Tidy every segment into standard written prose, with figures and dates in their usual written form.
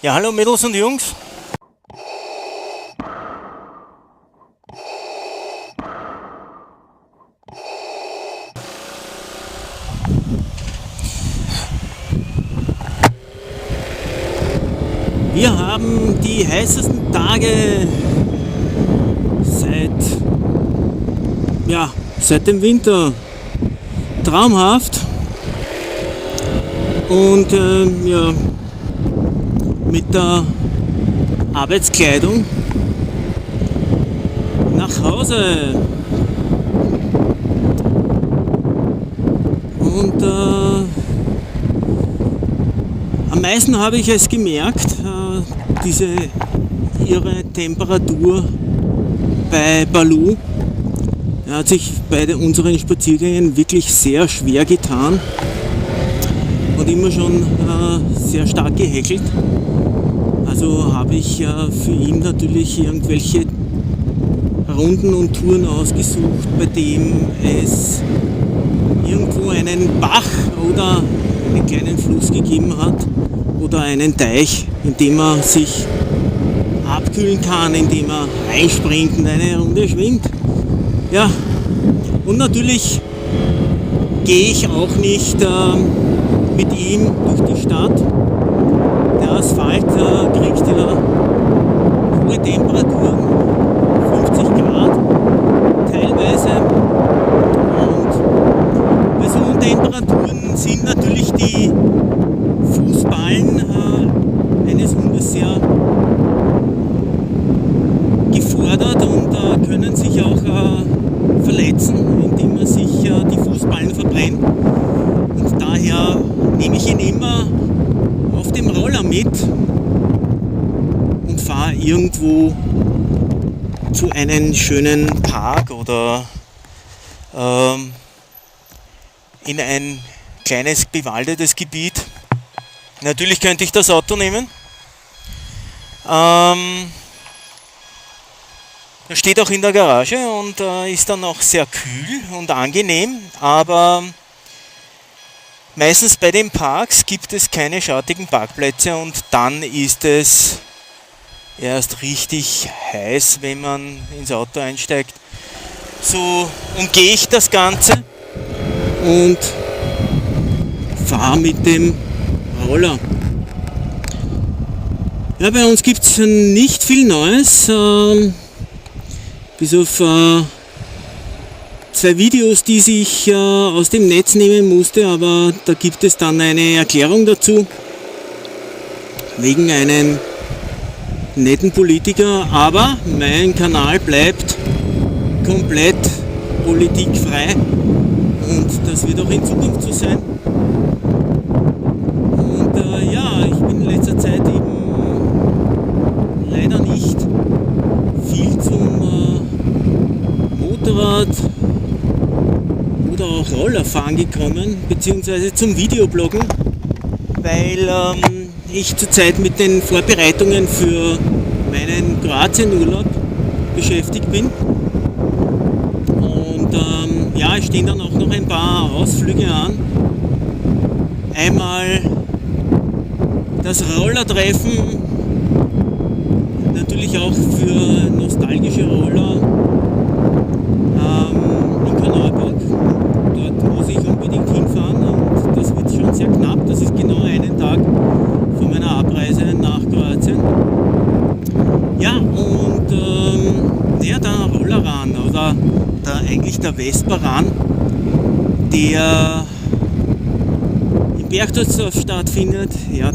Ja, hallo Mädels und Jungs. Wir haben die heißesten Tage seit dem Winter. Traumhaft. Und mit der Arbeitskleidung nach Hause. Und am meisten habe ich es gemerkt, diese irre Temperatur bei Baloo. Er hat sich bei unseren Spaziergängen wirklich sehr schwer getan und immer schon sehr stark gehechelt. Also habe ich für ihn natürlich irgendwelche Runden und Touren ausgesucht, bei dem es irgendwo einen Bach oder einen kleinen Fluss gegeben hat oder einen Teich, in dem er sich abkühlen kann, in dem er reinspringt und eine Runde schwimmt. Ja, und natürlich gehe ich auch nicht mit ihm durch die Stadt. Der Asphalt kriegt ja hohe Temperaturen, 50 Grad teilweise. Und bei so hohen Temperaturen sind natürlich die Fußballen eines Hundes sehr gefordert und können sich auch verletzen, indem man sich die Fußballen verbrennt. Und daher nehme ich ihn immer auf dem Roller mit und fahre irgendwo zu einem schönen Park oder in ein kleines bewaldetes Gebiet. Natürlich könnte ich das Auto nehmen. Das steht auch in der Garage und ist dann auch sehr kühl und angenehm, aber meistens bei den Parks gibt es keine schattigen Parkplätze und dann ist es erst richtig heiß, wenn man ins Auto einsteigt. So umgehe ich das Ganze und fahre mit dem Roller. Ja, bei uns gibt es nicht viel Neues. Bis auf 2 Videos, die ich aus dem Netz nehmen musste, aber da gibt es dann eine Erklärung dazu, wegen einem netten Politiker, aber mein Kanal bleibt komplett politikfrei und das wird auch in Zukunft so sein. Und ich bin in letzter Zeit eben leider nicht viel zum Motorrad oder auch Rollerfahren gekommen, beziehungsweise zum Videobloggen, weil ich zurzeit mit den Vorbereitungen für meinen Kroatienurlaub beschäftigt bin. Und es stehen dann auch noch ein paar Ausflüge an. Einmal das Rollertreffen, natürlich auch für nostalgische Roller in Kanalburg. Dort muss ich unbedingt hinfahren und das wird schon sehr knapp. Das ist genau einen Tag von meiner Abreise nach Kroatien. Ja, und der Rollerrun oder eigentlich der Vespa-Run, der in Berchtesgaden stattfindet, ja,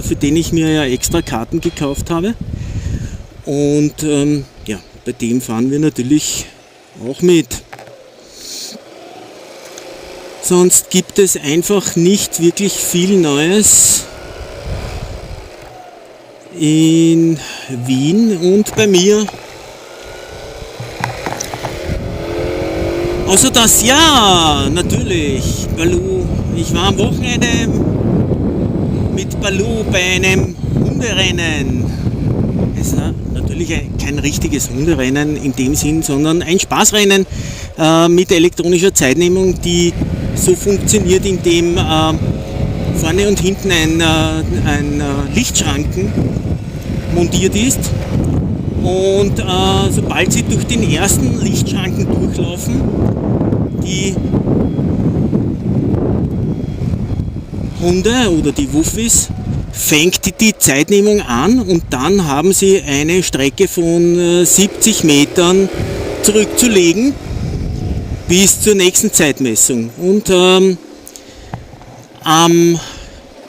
für den ich mir ja extra Karten gekauft habe. Und bei dem fahren wir natürlich auch mit. Sonst gibt es einfach nicht wirklich viel Neues in Wien und bei mir. Außer das, ja, natürlich, Baloo. Ich war am Wochenende mit Baloo bei einem Hunderennen. Es ist natürlich kein richtiges Hunderennen in dem Sinn, sondern ein Spaßrennen mit elektronischer Zeitnehmung, die so funktioniert, indem vorne und hinten ein Lichtschranken montiert ist. Und sobald sie durch den ersten Lichtschranken durchlaufen, die Hunde oder die Wuffis, fängt die Zeitnehmung an und dann haben sie eine Strecke von 70 Metern zurückzulegen bis zur nächsten Zeitmessung. Und am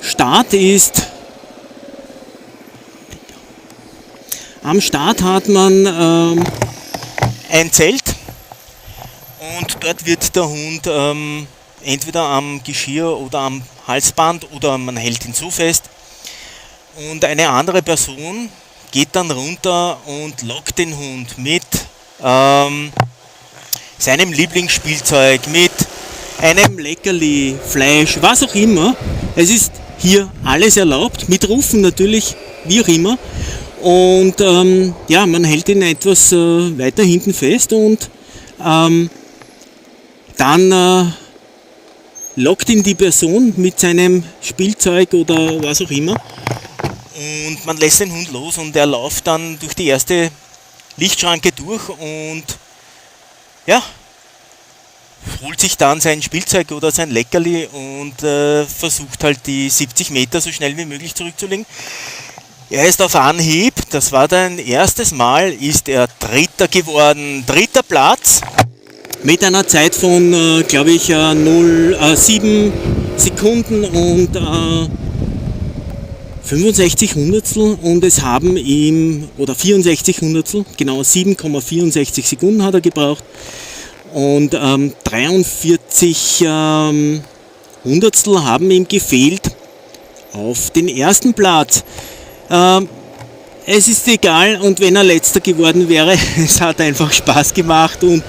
Start hat man ein Zelt und dort wird der Hund entweder am Geschirr oder am Halsband oder man hält ihn so fest und eine andere Person geht dann runter und lockt den Hund mit seinem Lieblingsspielzeug, mit einem Leckerli, Fleisch, was auch immer. Es ist hier alles erlaubt, mit Rufen natürlich, wie auch immer. Und ja, man hält ihn etwas weiter hinten fest und dann lockt ihn die Person mit seinem Spielzeug oder was auch immer und man lässt den Hund los und er läuft dann durch die erste Lichtschranke durch und ja, holt sich dann sein Spielzeug oder sein Leckerli und versucht halt die 70 Meter so schnell wie möglich zurückzulegen. Er ist auf Anhieb, das war sein erstes Mal, ist er Dritter geworden, 3. Platz. Mit einer Zeit von, glaube ich, 7 Sekunden und 65 Hundertstel und es haben ihm, oder 64 Hundertstel, genau 7,64 Sekunden hat er gebraucht und 43 Hundertstel haben ihm gefehlt auf den ersten Platz. Es ist egal und wenn er Letzter geworden wäre, es hat einfach Spaß gemacht und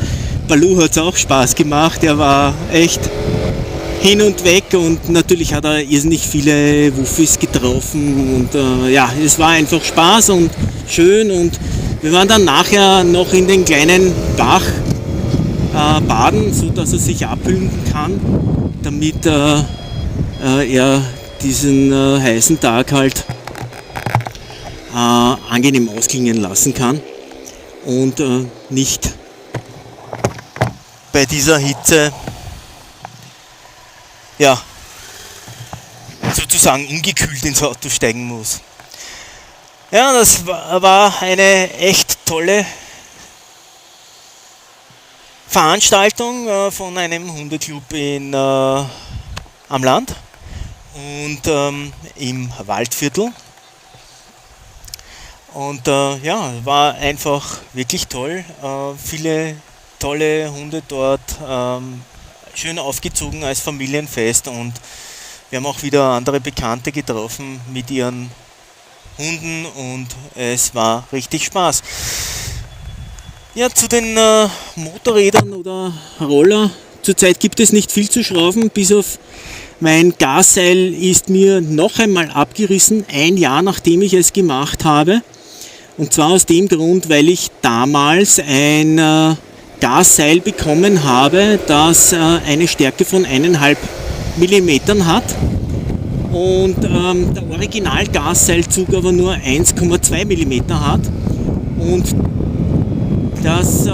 Baloo hat es auch Spaß gemacht, er war echt hin und weg und natürlich hat er irrsinnig viele Wuffis getroffen und ja, es war einfach Spaß und schön und wir waren dann nachher noch in den kleinen Bach baden, so dass er sich abkühlen kann, damit er diesen heißen Tag halt angenehm ausklingen lassen kann und nicht bei dieser Hitze ja sozusagen ungekühlt ins Auto steigen muss. Ja, das war eine echt tolle Veranstaltung von einem Hundeclub am Land und im Waldviertel. Und ja, war einfach wirklich toll. Viele tolle Hunde dort, schön aufgezogen als Familienfest und wir haben auch wieder andere Bekannte getroffen mit ihren Hunden und es war richtig Spaß. Ja, zu den Motorrädern oder Roller. Zurzeit gibt es nicht viel zu schrauben, bis auf mein Gasseil ist mir noch einmal abgerissen, ein Jahr nachdem ich es gemacht habe. Und zwar aus dem Grund, weil ich damals ein Gasseil bekommen habe, das eine Stärke von 1,5 mm hat und der Original-Gasseilzug aber nur 1,2 mm hat und das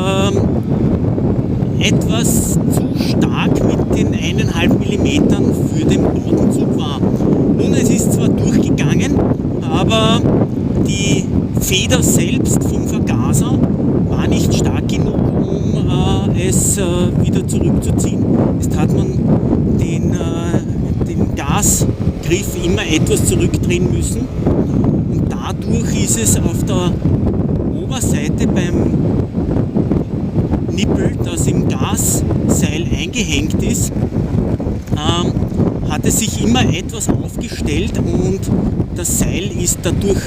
etwas zu stark mit den 1,5 mm für den Bautenzug war. Nun, es ist zwar durchgegangen, aber die Feder selbst vom Vergaser war nicht stark genug, um es wieder zurückzuziehen. Jetzt hat man den Gasgriff immer etwas zurückdrehen müssen und dadurch ist es auf der Oberseite beim Nippel, das im Gasseil eingehängt ist, hat es sich immer etwas aufgestellt und das Seil ist dadurch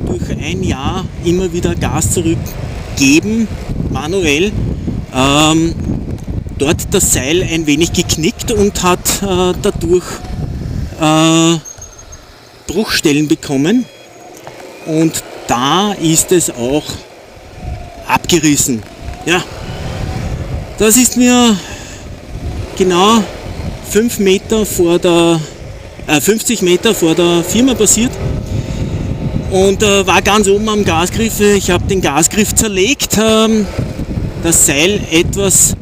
durch ein Jahr immer wieder Gas zurückgeben, manuell, dort das Seil ein wenig geknickt und hat dadurch Bruchstellen bekommen und da ist es auch abgerissen. Ja, das ist mir genau 5 Meter vor der 50 Meter vor der Firma passiert und war ganz oben am Gasgriff. Ich habe den Gasgriff zerlegt, das Seil etwas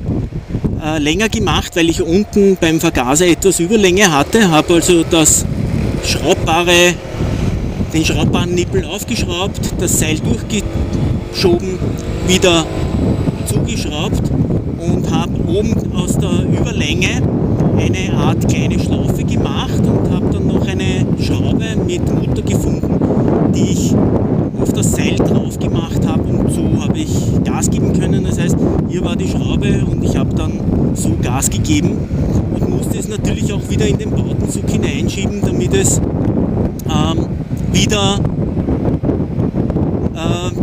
länger gemacht, weil ich unten beim Vergaser etwas Überlänge hatte, habe also den schraubbaren Nippel aufgeschraubt, das Seil durchgeschoben, wieder zugeschraubt und habe oben aus der Überlänge eine Art kleine Schlaufe gemacht und habe dann noch eine Schraube mit Mutter gefunden, die ich auf das Seil drauf gemacht habe, und so habe ich Gas geben können. Das heißt, hier war die Schraube und ich habe dann so Gas gegeben und musste es natürlich auch wieder in den Bautenzug hineinschieben, damit es wieder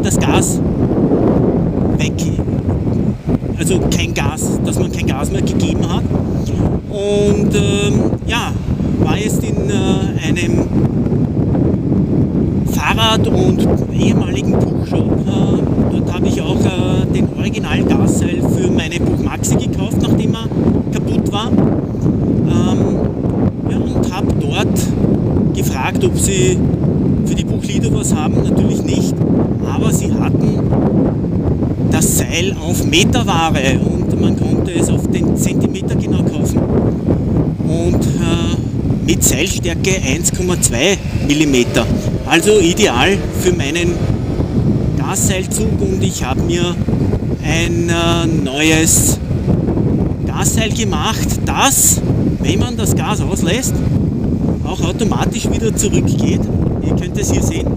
das Gas weg, also kein Gas, dass man kein Gas mehr gegeben hat. Und war jetzt in einem Fahrrad- und ehemaligen Buchshop. Dort habe ich auch den originalen Gasseil für meine Buch Maxi gekauft, nachdem er kaputt war. Und habe dort gefragt, ob sie für die Buchlieder was haben. Natürlich nicht, aber sie hatten das Seil auf Meterware und man konnte es auf den Zentimeter genau kaufen und mit Seilstärke 1,2 mm. Also ideal für meinen Gasseilzug, und ich habe mir ein neues Gasseil gemacht, das, wenn man das Gas auslässt, auch automatisch wieder zurückgeht. Ihr könnt es hier sehen.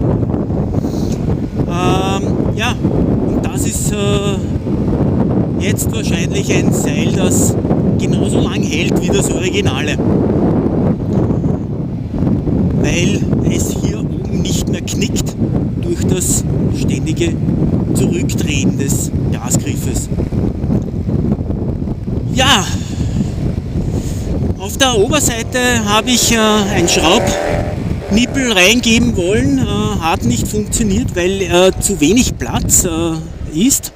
Und das ist jetzt wahrscheinlich ein Seil, das genauso lang hält wie das Originale, weil es hier oben nicht mehr knickt durch das ständige Zurückdrehen des Gasgriffes. Ja, auf der Oberseite habe ich ein Schraubnippel reingeben wollen, hat nicht funktioniert, weil zu wenig Platz ist.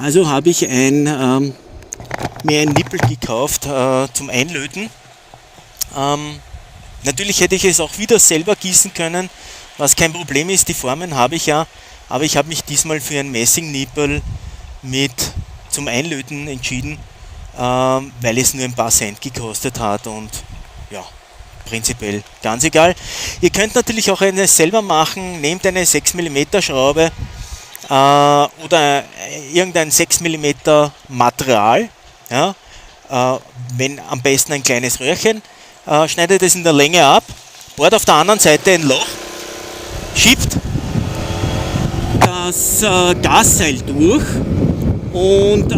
Also habe ich mir ein Nippel gekauft zum Einlöten. Natürlich hätte ich es auch wieder selber gießen können, was kein Problem ist, die Formen habe ich ja, aber ich habe mich diesmal für ein Messingnippel zum Einlöten entschieden, weil es nur ein paar Cent gekostet hat und ja, prinzipiell ganz egal. Ihr könnt natürlich auch eines selber machen, nehmt eine 6 mm Schraube oder irgendein 6 mm Material, ja, wenn am besten ein kleines Röhrchen, schneidet es in der Länge ab, bohrt auf der anderen Seite ein Loch, schiebt das Gasseil durch und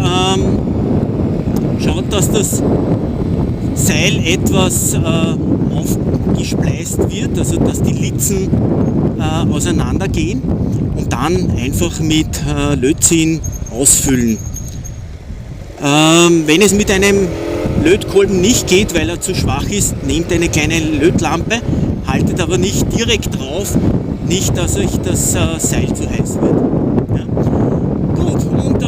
schaut, dass das Seil etwas aufgespleist wird, also dass die Litzen auseinandergehen, und dann einfach mit Lötzinn ausfüllen. Wenn es mit einem Lötkolben nicht geht, weil er zu schwach ist, nehmt eine kleine Lötlampe, haltet aber nicht direkt drauf, nicht, dass euch das Seil zu heiß wird. Ja. Gut, und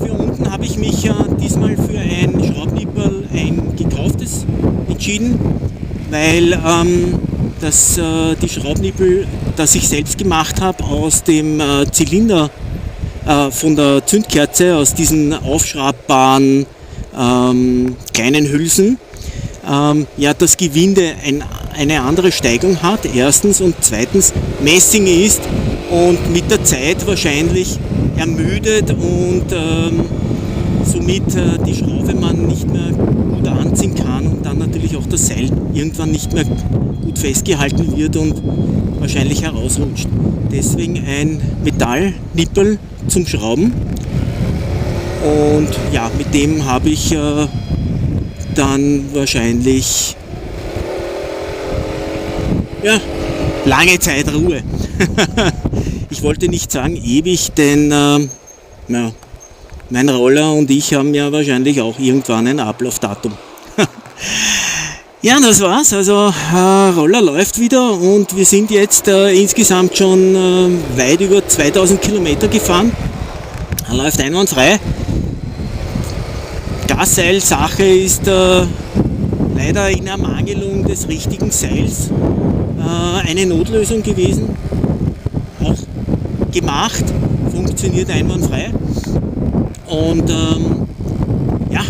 für unten habe ich mich diesmal für ein Schraubnippel, ein gekauftes, entschieden, weil die Schraubnippel, das ich selbst gemacht habe, aus dem Zylinder von der Zündkerze, aus diesen aufschraubbaren kleinen Hülsen, das Gewinde eine andere Steigung hat, erstens, und zweitens Messing ist und mit der Zeit wahrscheinlich ermüdet und somit die Schraube man nicht mehr gut anziehen kann und dann natürlich auch das Seil irgendwann nicht mehr gut festgehalten wird und wahrscheinlich herausrutscht. Deswegen ein Metallnippel zum Schrauben, und ja, mit dem habe ich dann wahrscheinlich lange Zeit Ruhe. Ich wollte nicht sagen ewig, denn mein Roller und ich haben ja wahrscheinlich auch irgendwann ein Ablaufdatum. Ja, das war's. Also Roller läuft wieder und wir sind jetzt insgesamt schon weit über 2000 Kilometer gefahren. Er läuft einwandfrei. Gasseil-Sache ist leider in Ermangelung des des richtigen Seils eine Notlösung gewesen. Auch gemacht, funktioniert einwandfrei. Und ja,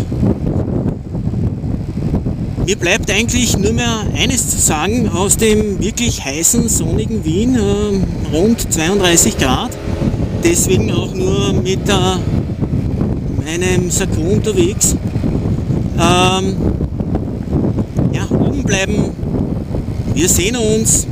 mir bleibt eigentlich nur mehr eines zu sagen aus dem wirklich heißen, sonnigen Wien, rund 32 Grad. Deswegen auch nur mit meinem Sakko unterwegs. Ja, oben bleiben. Wir sehen uns.